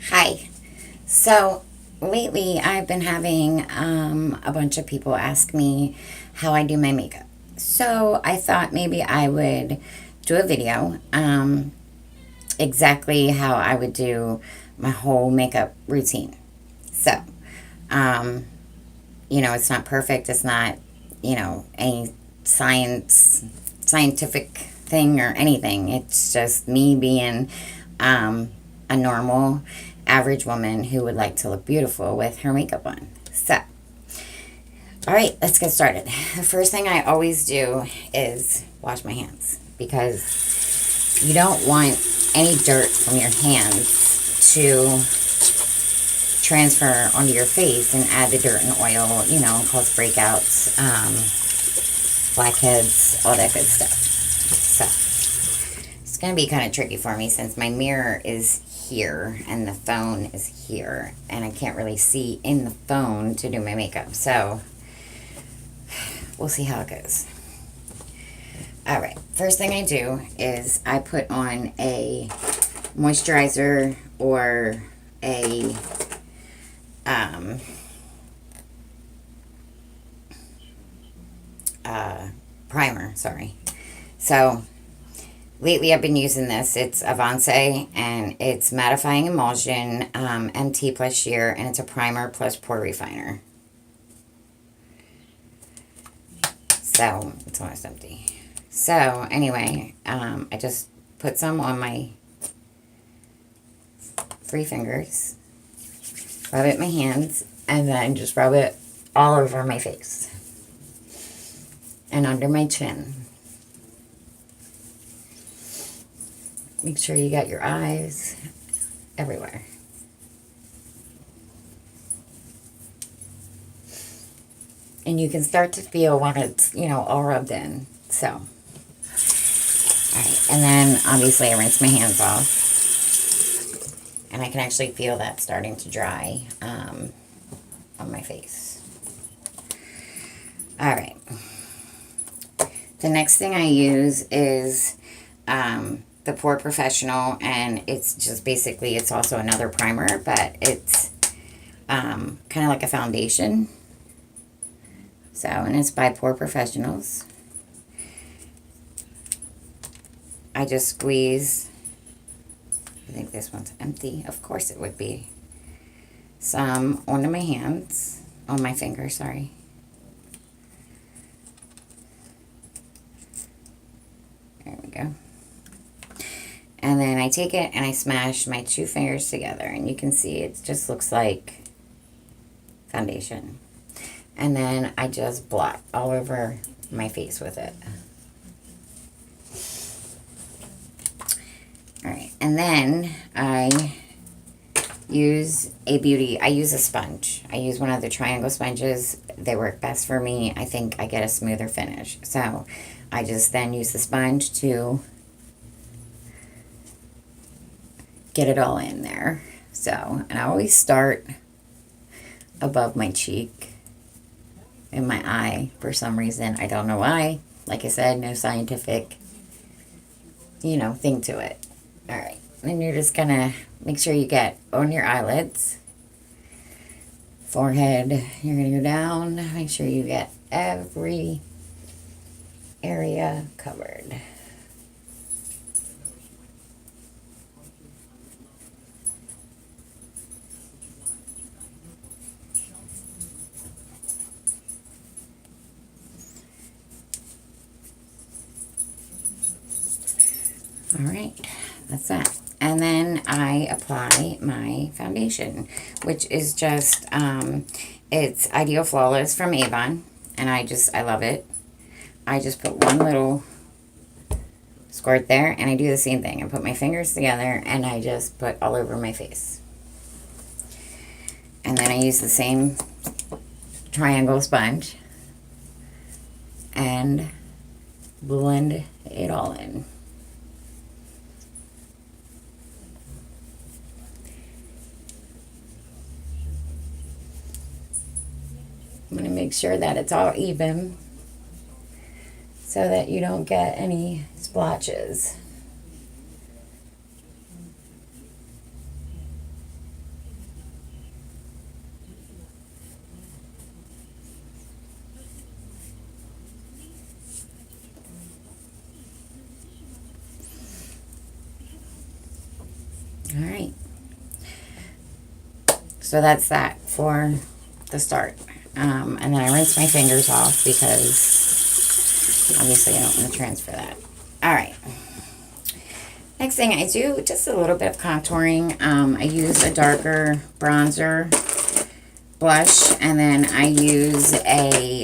Hi. So lately I've been having a bunch of people ask me how I do my makeup. So I thought maybe I would do a video exactly how I would do my whole makeup routine. So, um, it's not perfect. It's not, any scientific thing or anything. It's just me being um, a normal, average woman who would like to look beautiful with her makeup on. So, all right, let's get started. The first thing I always do is wash my hands because you don't want any dirt from your hands to transfer onto your face and add the dirt and oil, cause breakouts, blackheads, all that good stuff. So it's going to be kind of tricky for me since my mirror is here and the phone is here and I can't really see in the phone to do my makeup. So we'll see how it goes. All right, first thing I do is I put on a moisturizer or a primer, sorry. So lately I've been using this. It's Avance and it's mattifying emulsion, MT plus sheer, and it's a primer plus pore refiner. So it's almost empty. So anyway, I just put some on my 3 fingers, rub it in my hands, and then just rub it all over my face and under my chin. Make sure you got your eyes everywhere. And you can start to feel when it's, all rubbed in. So, all right. And then obviously I rinse my hands off. And I can actually feel that starting to dry on my face. All right. The next thing I use is the Pore Professional, and it's just basically, it's also another primer, but it's kind of like a foundation. So, and it's by Pore Professionals. I just squeeze, I think this one's empty, of course it would be, some onto my hands, on my finger, sorry. There we go. And then I take it and I smash my 2 fingers together, and you can see it just looks like foundation. And then I just blot all over my face with it. All right, and then I use a sponge. I use one of the triangle sponges. They work best for me. I think I get a smoother finish. So I just then use the sponge to get it all in there. So, and I always start above my cheek in my eye for some reason. I don't know why. Like I said, no scientific, thing to it. All right. Then you're just going to make sure you get on your eyelids, forehead. You're going to go down. Make sure you get every area covered. All right, that's that. And then I apply my foundation, which is just, it's Ideal Flawless from Avon. And I love it. I just put one little squirt there, and I do the same thing. I put my fingers together, and I just put all over my face. And then I use the same triangle sponge and blend it all in. I'm going to make sure that it's all even so that you don't get any splotches. All right. So that's that for the start. And then I rinse my fingers off because obviously I don't want to transfer that. All right. Next thing I do, just a little bit of contouring. I use a darker bronzer blush, and then I use a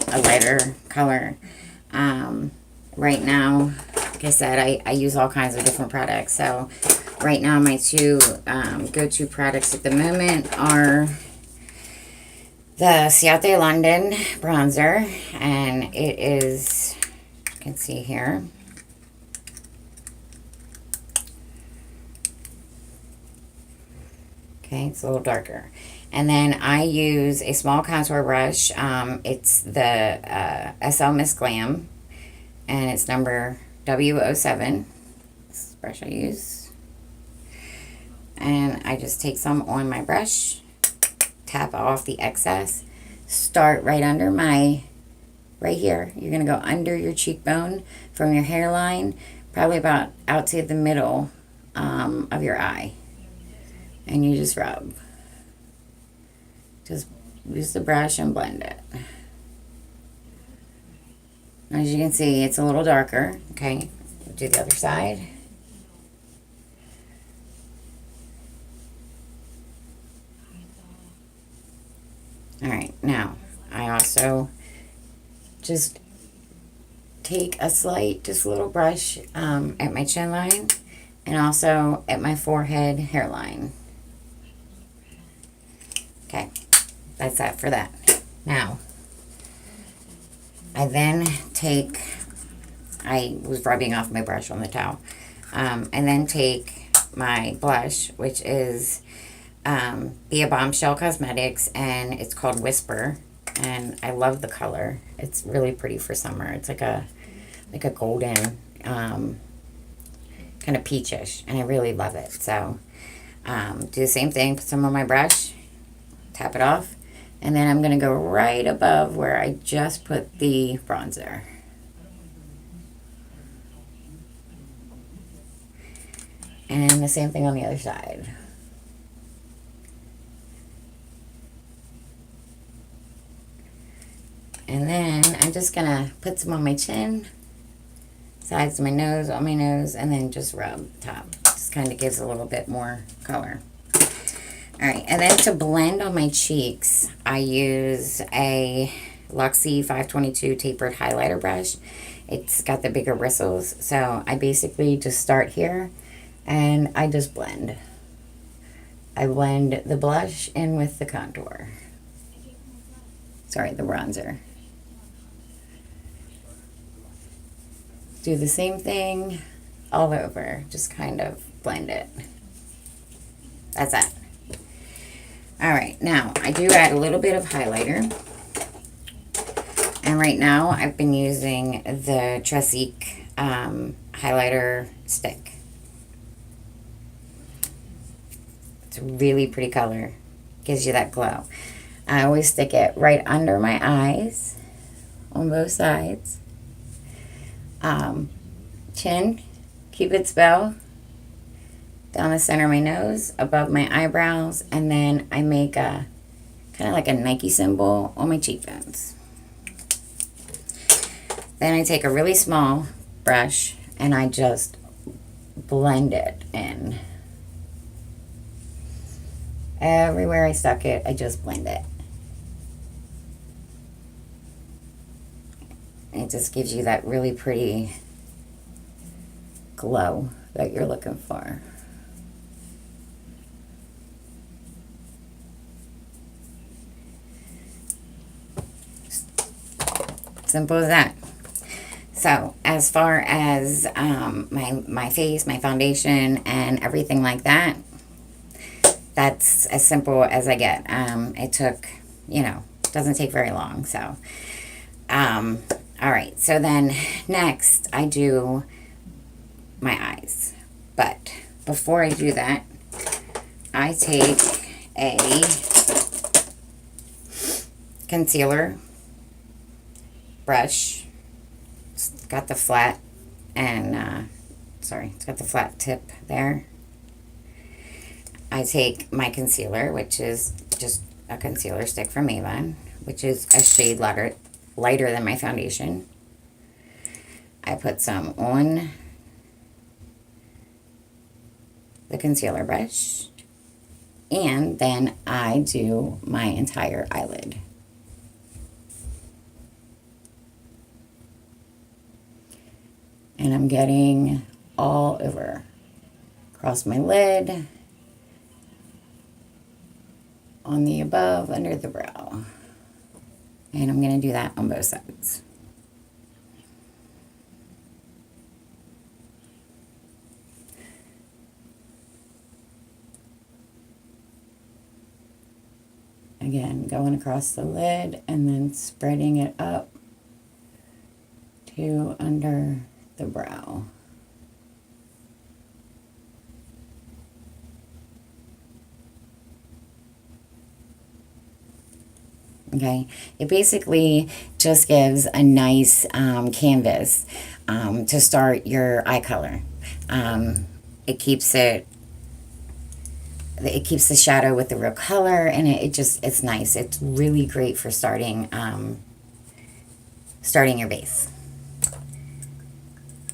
lighter color. Right now, like I said, I use all kinds of different products. So right now my two go-to products at the moment are the Ciate London bronzer, and it is, you can see here, okay, it's a little darker. And then I use a small contour brush. It's the SL Miss Glam, and it's number W07. This is the brush I use. And I just take some on my brush, tap off the excess, start right under my, right here. You're going to go under your cheekbone from your hairline, probably about out to the middle of your eye. And you just rub. Just use the brush and blend it. As you can see, it's a little darker. Okay, do the other side. All right, now I also just take a slight, just a little brush at my chin line and also at my forehead hairline. Okay, that's that for that. Now, I then take, I was rubbing off my brush on the towel, and then take my blush, which is Be Bombshell Cosmetics, and it's called Whisper, and I love the color. It's really pretty for summer. It's like a golden, kind of peachish, and I really love it. So do the same thing, put some on my brush, tap it off, and then I'm going to go right above where I just put the bronzer. And the same thing on the other side. And then I'm just going to put some on my chin, sides of my nose, on my nose, and then just rub top. Just kind of gives a little bit more color. All right, and then to blend on my cheeks, I use a Luxie 522 tapered highlighter brush. It's got the bigger bristles, so I basically just start here, and I just blend. I blend the blush in with the contour. Sorry, the bronzer. Do the same thing all over. Just kind of blend it. That's that. All right, now I do add a little bit of highlighter. And right now I've been using the Tresique highlighter stick. It's a really pretty color. Gives you that glow. I always stick it right under my eyes on both sides. Chin, Cupid's bow, down the center of my nose, above my eyebrows, and then I make a kind of like a Nike symbol on my cheekbones. Then I take a really small brush and I just blend it in. Everywhere I stuck it, I just blend it. It just gives you that really pretty glow that you're looking for. Simple as that. So as far as my face, my foundation, and everything like that, that's as simple as I get. It took, doesn't take very long. So, all right. So then next I do my eyes. But before I do that, I take a concealer brush. It's got the flat and, it's got the flat tip there. I take my concealer, which is just a concealer stick from Avon, which is a shade lighter than my foundation. I put some on the concealer brush, and then I do my entire eyelid. And I'm getting all over, across my lid, on the above, under the brow. And I'm going to do that on both sides. Again, going across the lid and then spreading it up to under the brow. Okay, it basically just gives a nice canvas to start your eye color. It keeps the shadow with the real color, and it's nice. It's really great for starting your base.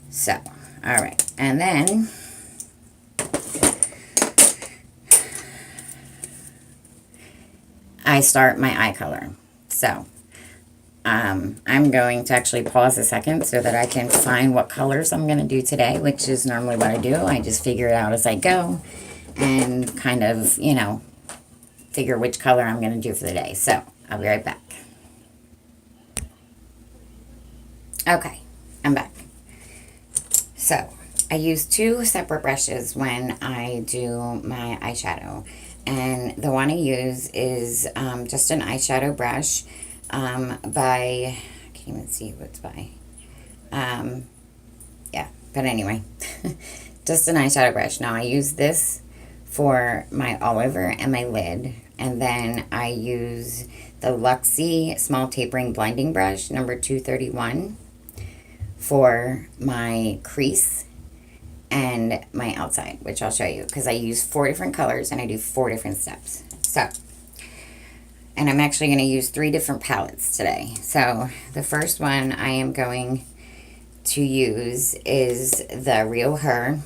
So, all right, and then I start my eye color. So, I'm going to actually pause a second so that I can find what colors I'm going to do today, which is normally what I do. I just figure it out as I go and kind of, you know, figure which color I'm going to do for the day. So, I'll be right back. Okay, I'm back. So, I use two separate brushes when I do my eyeshadow. And the one I use is just an eyeshadow brush by, I can't even see who it's by. Yeah, but anyway, just an eyeshadow brush. Now I use this for my all over and my lid. And then I use the Luxie Small Tapering Blending Brush, number 231, for my crease and my outside, which I'll show you, because I use 4 different colors and I do 4 different steps. So, and I'm actually going to use 3 different palettes today. So, the first one I am going to use is the Real Her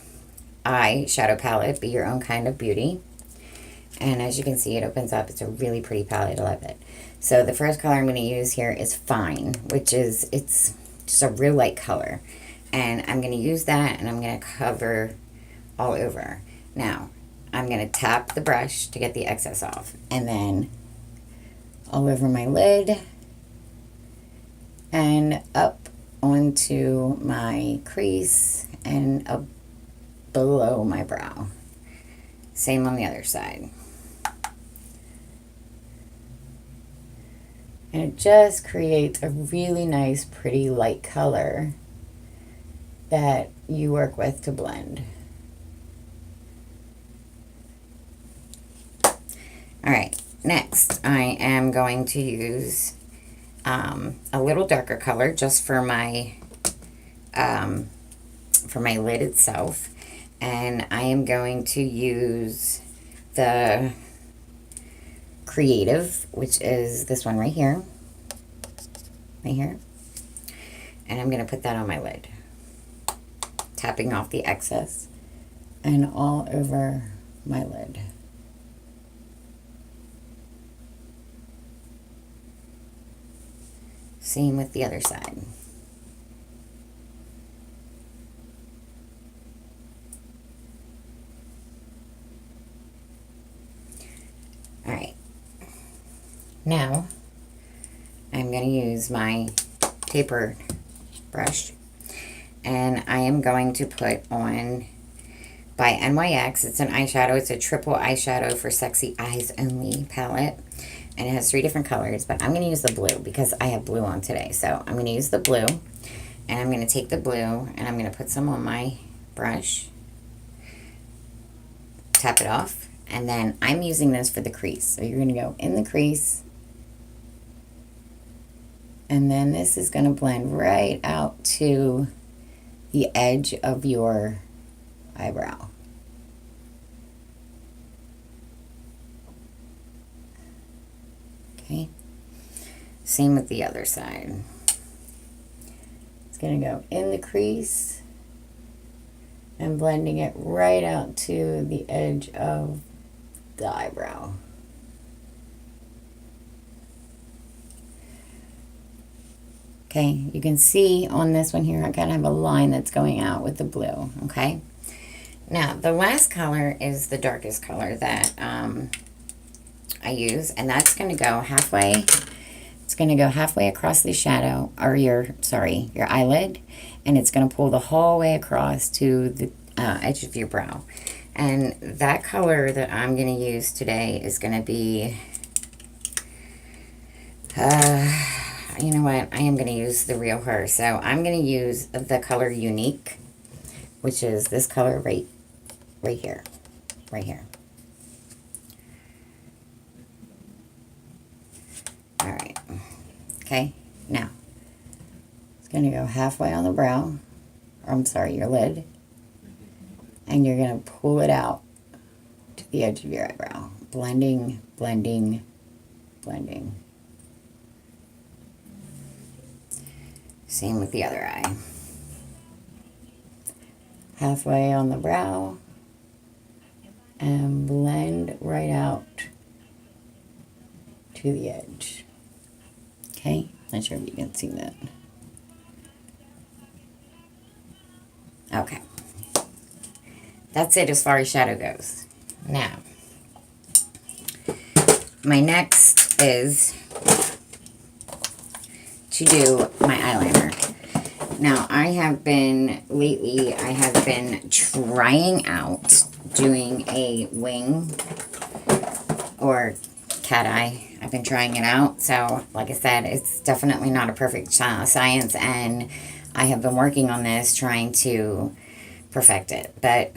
Eye Shadow Palette, Be Your Own Kind of Beauty. And as you can see, it opens up. It's a really pretty palette. I love it. So, the first color I'm going to use here is Fine, which is, it's just a real light color. And I'm going to use that, and I'm going to cover all over. Now, I'm going to tap the brush to get the excess off. And then all over my lid and up onto my crease and up below my brow. Same on the other side. And it just creates a really nice, pretty light color that you work with to blend. All right, next I am going to use a little darker color just for my lid itself, and I am going to use the Creative, which is this one right here, and I'm going to put that on my lid, tapping off the excess and all over my lid. Same with the other side. All right. Now, I'm going to use my tapered brush, and I am going to put on by NYX. It's an eyeshadow. It's a triple eyeshadow for Sexy Eyes Only palette, and it has 3 different colors, but I'm going to use the blue because I have blue on today. So I'm going to use the blue, and I'm going to take the blue, and I'm going to put some on my brush, tap it off, and then I'm using this for the crease. So you're going to go in the crease, and then this is going to blend right out to the edge of your eyebrow. Okay. Same with the other side. It's going to go in the crease and blending it right out to the edge of the eyebrow. Okay, you can see on this one here, I kind of have a line that's going out with the blue, okay? Now, the last color is the darkest color that I use, and that's going to go halfway. It's going to go halfway across the shadow, or your eyelid, and it's going to pull the whole way across to the edge of your brow. And that color that I'm going to use today is going to be, you know what, I am going to use the real her. So I'm going to use the color Unique, which is this color right here, right here. All right, okay, now it's going to go halfway on the brow, or I'm sorry, your lid, and you're going to pull it out to the edge of your eyebrow, blending, blending, blending. Same with the other eye. Halfway on the brow, and blend right out to the edge. Okay, not sure if you can see that. Okay, that's it as far as shadow goes. Now, my next is to do my eyeliner. Now, I have been trying out doing a wing or cat eye. I've been trying it out. So, like I said, it's definitely not a perfect science, and I have been working on this, trying to perfect it. But,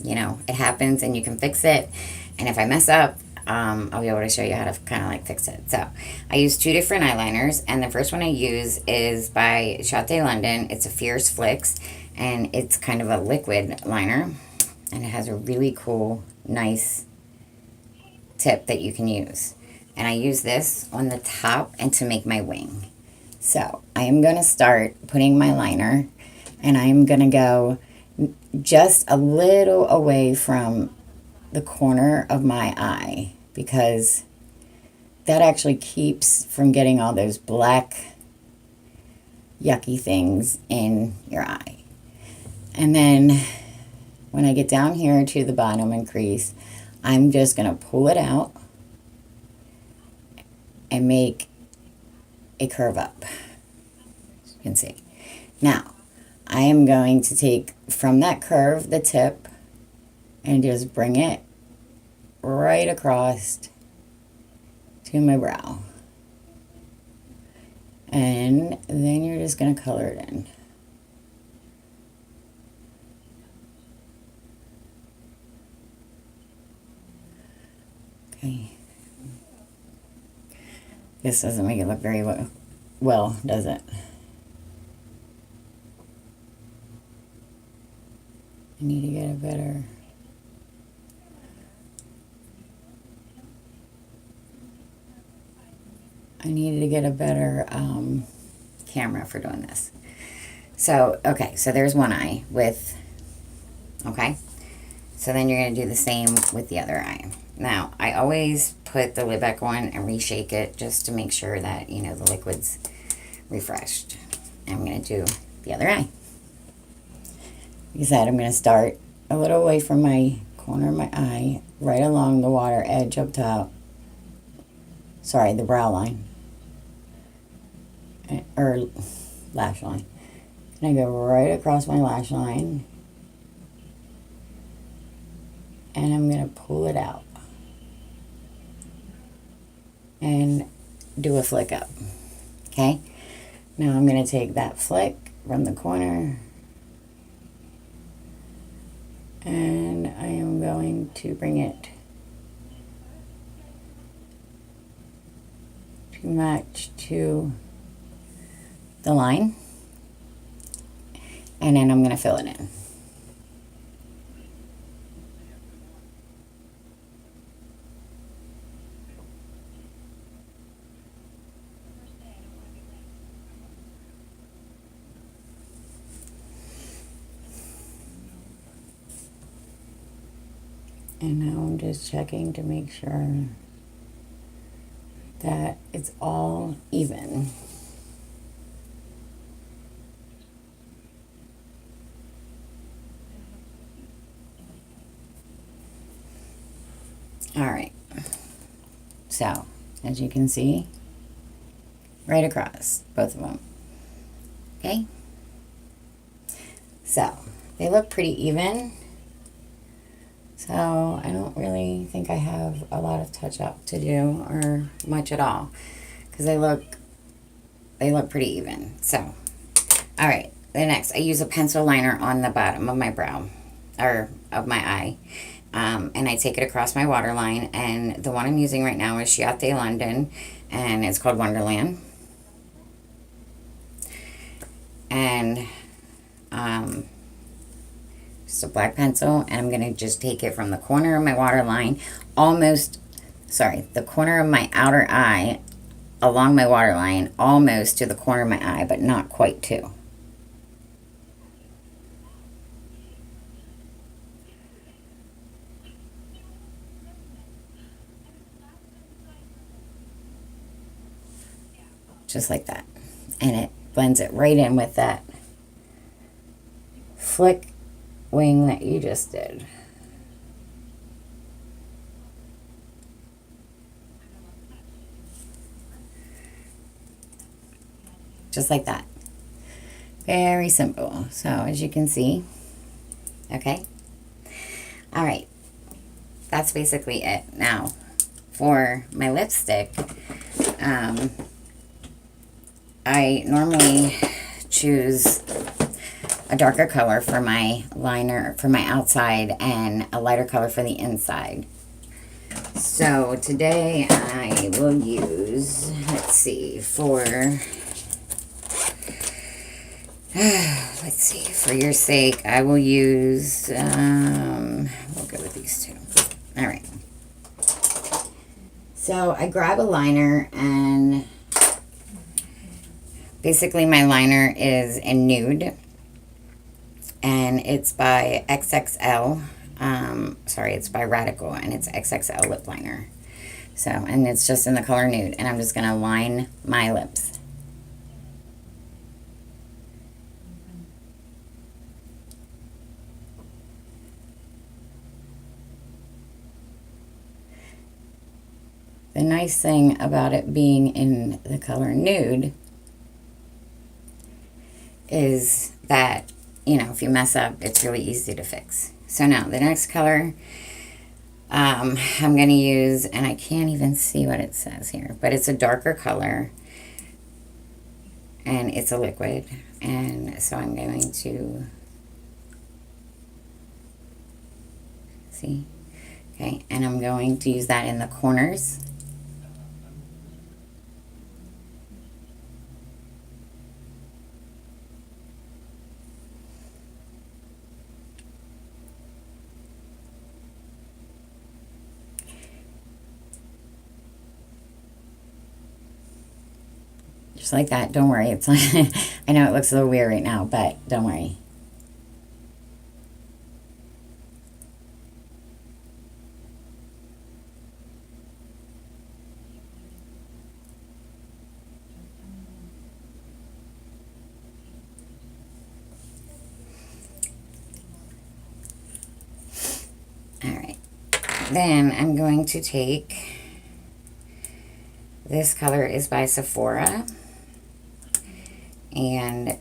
you know, it happens and you can fix it. And if I mess up, I'll be able to show you how to kind of like fix it. So I use two different eyeliners, and the first one I use is by Chateau London. It's a Fierce Flicks, and it's kind of a liquid liner, and it has a really cool, nice tip that you can use. And I use this on the top and to make my wing. So I am going to start putting my liner, and I'm going to go just a little away from the corner of my eye, because that actually keeps from getting all those black yucky things in your eye. And then when I get down here to the bottom and crease, I'm just going to pull it out and make a curve up, as you can see. Now, I am going to take from that curve the tip and just bring it right across to my brow. And then you're just going to color it in. Okay. This doesn't make it look very well, does it? I need to get a better... I needed to get a better camera for doing this. So, okay, so there's one eye with, okay? So then you're going to do the same with the other eye. Now, I always put the lid back on and reshake it just to make sure that, you know, the liquid's refreshed. I'm going to do the other eye. Like I said, I'm going to start a little away from my corner of my eye, right along the water edge up top. Sorry, the brow line. Or lash line. And I go right across my lash line. And I'm going to pull it out. And do a flick up. Okay? Now I'm going to take that flick from the corner. And I am going to bring it to match to the line, and then I'm going to fill it in. And now I'm just checking to make sure that it's all even. All right. So, as you can see, right across, both of them. Okay? So, they look pretty even. So, I don't really think I have a lot of touch up to do or much at all, because they look pretty even. So, all right. The next, I use a pencil liner on the bottom of my brow, or of my eye. And I take it across my waterline, and the one I'm using right now is Chiatte London, and it's called Wonderland. And just a black pencil, and I'm going to just take it from the corner of my waterline, the corner of my outer eye, along my waterline, almost to the corner of my eye, but not quite to. Just like that. And it blends it right in with that flick wing that you just did. Just like that. Very simple. So as you can see, okay. All right. That's basically it. Now, for my lipstick, I normally choose a darker color for my liner, for my outside, and a lighter color for the inside. So today I will use, let's see, for your sake, I will use, we'll go with these two. All right. So I grab a liner, and basically my liner is in nude, and it's by XXL. It's by Radical, and it's XXL lip liner. So, and it's just in the color nude, and I'm just going to line my lips. The nice thing about it being in the color nude is that, you know, if you mess up, it's really easy to fix. So now the next color I'm going to use, and I can't even see what it says here, but it's a darker color, and it's a liquid. And so I'm going to, see, okay, and I'm going to use that in the corners. Just like that. Don't worry. It's like, I know it looks a little weird right now, but don't worry. All right. Then I'm going to take, this color is by Sephora, and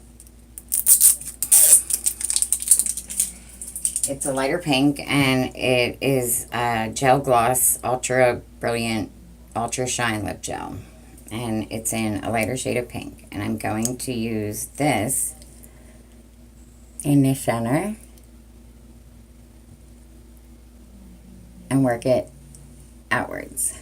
it's a lighter pink, and it is a Gel Gloss Ultra Brilliant Ultra Shine Lip Gel, and it's in a lighter shade of pink. And I'm going to use this in the center and work it outwards.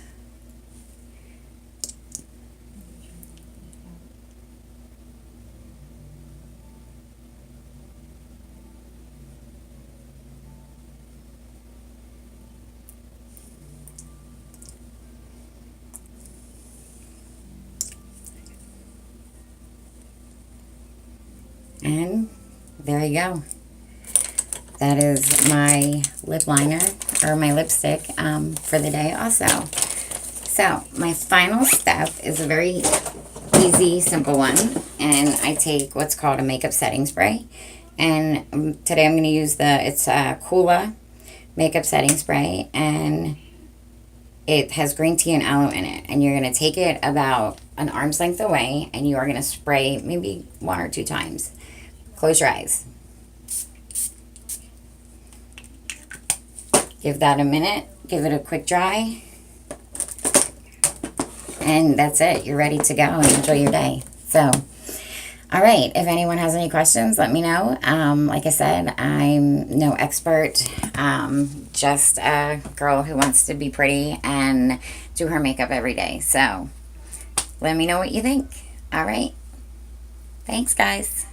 And there you go. That is my lip liner. or my lipstick for the day also. So my final step is a very easy, simple one. And I take what's called a makeup setting spray. And today I'm going to use it's a Coola makeup setting spray. And it has green tea and aloe in it. And you're going to take it about an arm's length away. And you are going to spray maybe 1 or 2 times. Close your eyes. Give that a minute. Give it a quick dry. And that's it. You're ready to go and enjoy your day. So, all right. If anyone has any questions, let me know. Like I said, I'm no expert. Just a girl who wants to be pretty and do her makeup every day. So, let me know what you think. All right. Thanks, guys.